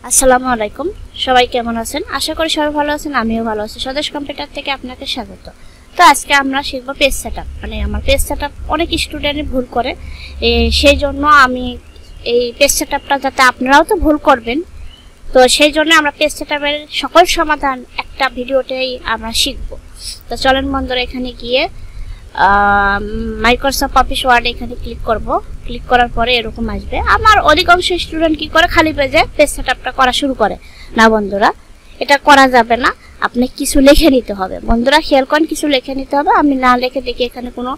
আসসালামু আলাইকুম সবাই কেমন আছেন আশা করি সবাই ভালো আছেন আমিও ভালো আছি স্বদেশ কম্পিউটার থেকে আপনাকে স্বাগত তো আজকে আমরা শিখব পেজ সেটআপ মানে আমার পেজ সেটআপ অনেক স্টুডেন্টই ভুল করে সেই জন্য আমি এই পেজ সেটআপটা যাতে আপনারাও তো ভুল করবেন তো সেই জন্য আমরা পেজ সেটআপের সকল সমাধান একটা ভিডিওতেই আমরা শিখব তো চলেন বন্ধুরা এখানে গিয়ে মাইক্রোসফট অফিস ওয়ার্ড এখানে ক্লিক করার পরে এরকম আসবে আমার অধিকাংশ স্টুডেন্ট কি করে খালি পেজে পেজ সেটআপটা করা শুরু করে না বন্ধুরা এটা করা যাবে না আপনি কিছু লিখে নিতে হবে বন্ধুরা খেয়াল করেন কিছু লিখে নিতে হবে আমি না লিখে দেখি এখানে কোনো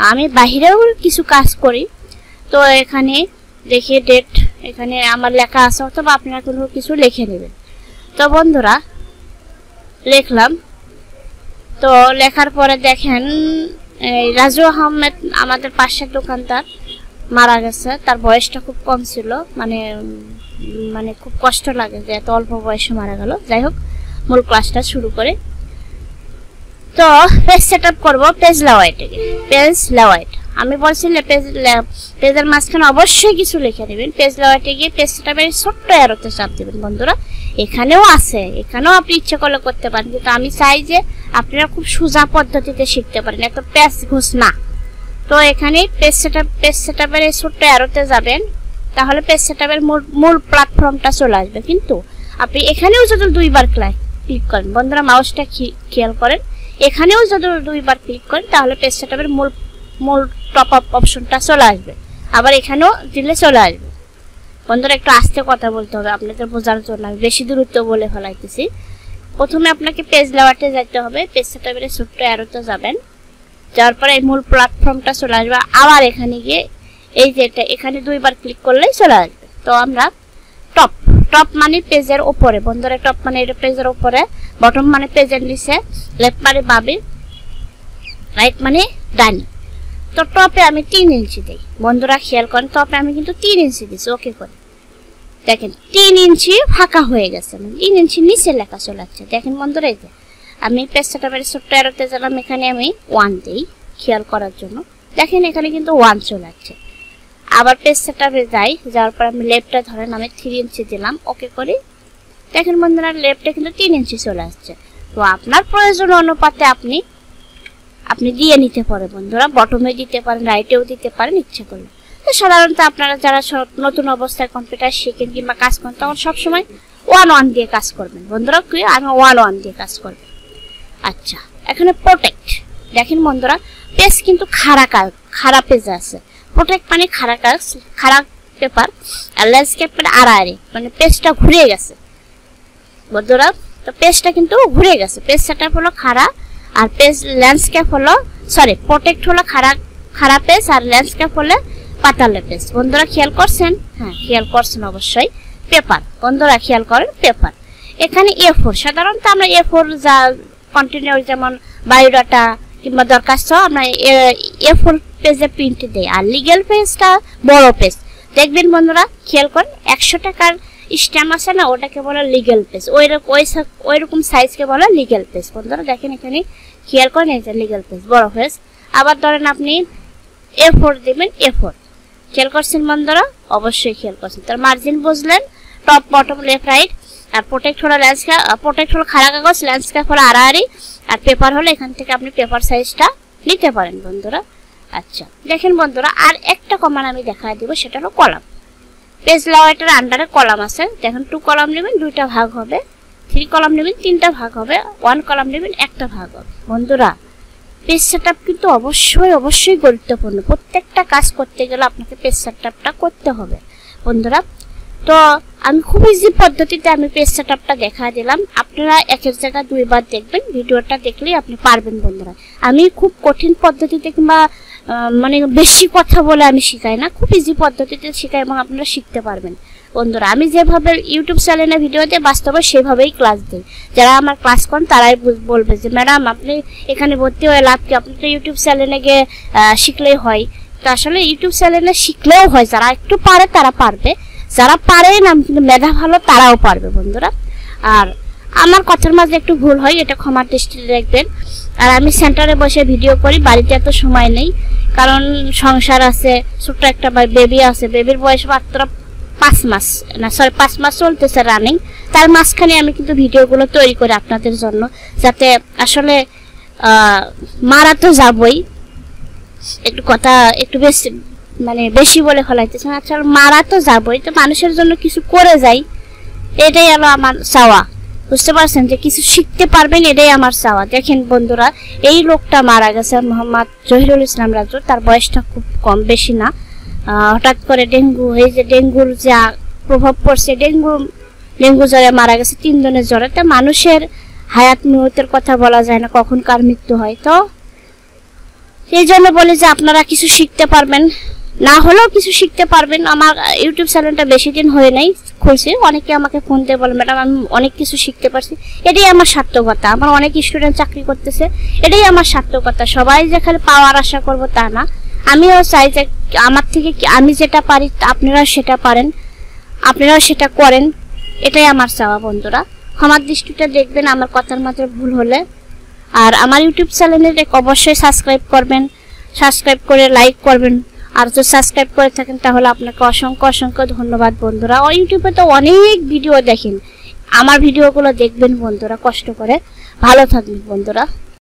আমি বাইরেও কিছু কাজ করি তো এখানে দেখি ডেট এখানে আমার লেখা আছে অথবা আপনারা কোনো কিছু লিখে নেবেন তো বন্ধুরা লিখলাম তো লেখার পরে দেখেন রাজু আহমেদ আমাদের পাশের দোকানদার মারা গেছে তার বয়সটা খুব কম ছিল মানে খুব কষ্ট লাগে যে এত অল্প বয়সে মারা গেল যাই হোক মূল ক্লাসটা শুরু করে তো পেজ সেটআপ করব পেজ লেআউট আমি বলছিলাম পেজের মাঝখানে অবশ্যই কিছু লিখে নেবেন পেজ লেআউটে গিয়ে পেজ সেটআপের ছোট্ট অ্যারোতে চাপ দিবেন বন্ধুরা এখানেও আছে এখানেও আপনি ইচ্ছে করলে করতে পারেন কিন্তু আমি চাই যে আপনারা খুব সোজা পদ্ধতিতে শিখতে পারেন এত পেজ ঘুষ না তো এখানে পেজ সেটআপের এই ছোট্ট অ্যারোতে যাবেন তাহলে পেজ সেটআপের মূল প্ল্যাটফর্মটা চলে আসবে কিন্তু আপনি এখানেও যদি দুইবার ক্লিক করেন বন্ধুরা মাউসটা খেয়াল করেন এখানেও যদি দুইবার ক্লিক করেন তাহলে পেজ সেটআপের মূল টপ আপ অপশনটা চলে আসবে আবার এখানেও দিলে চলে আসবে বন্ধুরা একটু আস্তে কথা বলতে হবে আপনাদের বোঝার জন্য আমি বেশি দূরত্ব বলে ফেলাইতেছি প্রথমে আপনাকে পেজ লেআউটে যেতে হবে পেজ সেটআপের ছোট্ট অ্যারোতে যাবেন যাওয়ার পরে মূল প্ল্যাটফর্মটা চলে আসবে আবার এখানে গিয়ে এই যে এখানে দুইবার ক্লিক করলেই চলে আসবে তো আমরা টপ মানে পেজের উপরে বন্ধুরা টপ মানে এটা পেজের উপরে বটম মানে পেজের নিচে লেফট মানে বামে রাইট মানে ডানে তো টপে আমি 3 ইঞ্চি দেই বন্ধুরা খেয়াল করেন টপে আমি কিন্তু 3 ইঞ্চি দিছি ওকে করে দেখেন 3 ইঞ্চি ফাঁকা হয়ে গেছে 3 ইঞ্চি নিচে লেখা চলে আসছে দেখেন বন্ধুরা এই যে আমি পেজ সেটআপের ছোট্ট অ্যারোতে গেলাম এখানে আমি 1 দেই খেয়াল করার জন্য দেখেন এখানে কিন্তু 1 চলে আসছে আবার পেজ সেটআপে যাওয়ার পর আমি লেফটে ধরেন আমি 3 ইঞ্চি দিলাম ওকে করে দেখেন বন্ধুরা লেফটে কিন্তু 3 ইঞ্চি চলে আসছে তো আপনার প্রয়োজন অনুপাতে আপনি দিয়ে নিতে পারেন বন্ধুরা বটমে দিতে পারেন রাইটেও দিতে পারেন ইচ্ছা করলে তো সাধারণত আপনারা যারা নতুন অবস্থায় কম্পিউটার শিখেন কিংবা কাজ করেন তখন সবসময় 1 দিয়ে কাজ করবেন বন্ধুরা কি আমি 1 দিয়ে কাজ করব আচ্ছা এখানে প্রোটেক্ট দেখেন বন্ধুরা পেজ কিন্তু খাড়া পেজ আছে প্রোটেক্ট মানে খাড়া পেপার আর ল্যান্ডস্কেপ মানে আড়াআড়ি মানে পেজটা ঘুরে গেছে বন্ধুরা তো পেজটা কিন্তু ঘুরে গেছে পেজ সেটআপ হলো খাড়া আর পেজ ল্যান্ডস্কেপ হলো সরি প্রোটেক্ট হলো খাড়া পেজ আর ল্যান্ডস্কেপ হলো পাতালে পেজ বন্ধুরা খেয়াল করছেন হ্যাঁ খেয়াল করছেন অবশ্যই পেপার বন্ধুরা খেয়াল করেন পেপার এখানে A4 সাধারণত আমরা A4 যা কন্টিনিউ যেমন বায়োডাটা কিংবা দরখাস্ত আমরা A4 পেজে প্রিন্ট দেই আর লিগ্যাল পেজটা বড় পেজ দেখবেন বন্ধুরা খেয়াল করেন 100 টাকার স্ট্যাম্প আছে না ওটাকে বলে লিগ্যাল পেজ ওই রকম সাইজকে বলে লিগ্যাল পেজ বন্ধুরা দেখেন এখানে খেয়াল করেন এই যে লিগ্যাল পেজ বড় পেজ আবার ধরেন আপনি A4 দিবেন A4 খেয়াল করছেন বন্ধুরা অবশ্যই খেয়াল করছেন তার মার্জিন বুঝলেন টপ বটম লেফট রাইট আর প্রোটেক্ট হলো ল্যান্ডস্কেপ প্রোটেক্ট হলো খাড়া কাগজ ল্যান্ডস্কেপ হলো আড়াআড়ি আর পেপার হলো এখান থেকে আপনি পেপার সাইজটা নিতে পারেন বন্ধুরা আচ্ছা দেখেন বন্ধুরা আর একটা কমান্ড আমি দেখাই দিব সেটা হলো কলাম পেজ লেআউটের আন্ডারে কলাম আছে দেখেন 2 কলাম নেবেন 2টা ভাগ হবে 3 কলাম নেবেন 3টা ভাগ হবে 1 কলাম নেবেন একটা ভাগ হবে বন্ধুরা পেজ সেটআপ কিন্তু অবশ্যই গুরুত্বপূর্ণ প্রত্যেকটা কাজ করতে গেলে আপনাকে পেজ সেটআপটা করতে হবে বন্ধুরা তো আমি খুব ইজি পদ্ধতিতে আমি পেজ সেটআপটা দেখা দিলাম আপনারা এক জায়গায় দুইবার দেখবেন ভিডিওটা দেখলেই আপনি পারবেন বন্ধুরা আমি খুব কঠিন পদ্ধতিতে কিংবা মানে বেশি কথা বলে আমি শেখাই না খুব ইজি পদ্ধতিতে শেখাই এবং আপনারা শিখতে পারবেন বন্ধুরা আমি যেভাবে ইউটিউব চ্যানেলে ভিডিওতে বাস্তবে সেভাবেই ক্লাস দিই যারা আমার ক্লাস করেন তারাই বলবে যে ম্যাডাম আপনি এখানে ভর্তি হয়ে লাভ কি আপনি তো ইউটিউব চ্যানেলে গিয়ে শিখলেই হয় তো আসলে ইউটিউব চ্যানেলে শিখলেও হয় যারা একটু পারে তারা পারবে যারা পারে না কিন্তু মেধা ভালো তারাও পারবে বন্ধুরা আর আমার কথার মাঝে একটু ভুল হয় এটা ক্ষমার দৃষ্টিতে দেখবেন আর আমি সেন্টারে বসে ভিডিও করি বাড়িতে এত সময় নেই কারণ সংসার আছে ছোট একটা বেবি আছে বেবির বয়স মাত্র 5 মাস না সরি 5 মাস চলতেছে রানিং, তার মাঝখানে আমি কিন্তু ভিডিওগুলো তৈরি করি আপনাদের জন্য, যাতে আসলে মারা তো যাবই, একটু কথা একটু বেশি মানে বেশি বলে ফেলাইতেছে, আচ্ছা মারা তো যাবই, তো মানুষের জন্য কিছু করে যাই, এটাই হলো আমার চাওয়া। বুঝতে পারছেন যে কিছু শিখতে পারবেন, এটাই আমার চাওয়া। দেখেন বন্ধুরা, এই লোকটা মারা গেছে, মোহাম্মদ জহিরুল ইসলাম রাজু, তার বয়সটা খুব কম, বেশি না। হঠাৎ করে ডেঙ্গু, এই যে ডেঙ্গুর যা প্রভাব পড়ছে, ডেঙ্গু জ্বরে মারা গেছে, 3 জনের জ্বরে। তো মানুষের হায়াত মৃত্যুর কথা বলা যায় না, কখন কার মৃত্যু হয়। তো এই জন্য বলি যে আপনারা কিছু শিখতে পারবেন, না হলেও কিছু শিখতে পারবেন। আমার ইউটিউব চ্যানেলটা বেশি দিন হয়ে নাই খুলছি, অনেকে আমাকে ফোন দিয়ে বলে ম্যাডাম আমি অনেক কিছু শিখতে পারছি, এটাই আমার সার্থকতা। আমার অনেক স্টুডেন্ট চাকরি করতেছে, এটাই আমার সার্থকতা। সবাই যে খালি পাওয়ার আশা করবো তা না, আমিও চাই যে আমার থেকে আমি যেটা পারি আপনারাও সেটা পারেন, আপনারাও সেটা করেন, এটাই আমার চাওয়া। বন্ধুরা ক্ষমার দৃষ্টিতে দেখবেন আমার কথার মাত্র ভুল হলে। আর আমার ইউটিউব চ্যানেলে অবশ্যই সাবস্ক্রাইব করবেন, সাবস্ক্রাইব করে লাইক করবেন। আর যদি সাবস্ক্রাইব করে থাকেন তাহলে আপনাকে অসংখ্য অসংখ্য ধন্যবাদ বন্ধুরা। ইউটিউবে তো অনেক ভিডিও দেখেন, আমার ভিডিওগুলো দেখবেন বন্ধুরা কষ্ট করে। ভালো থাকবেন বন্ধুরা।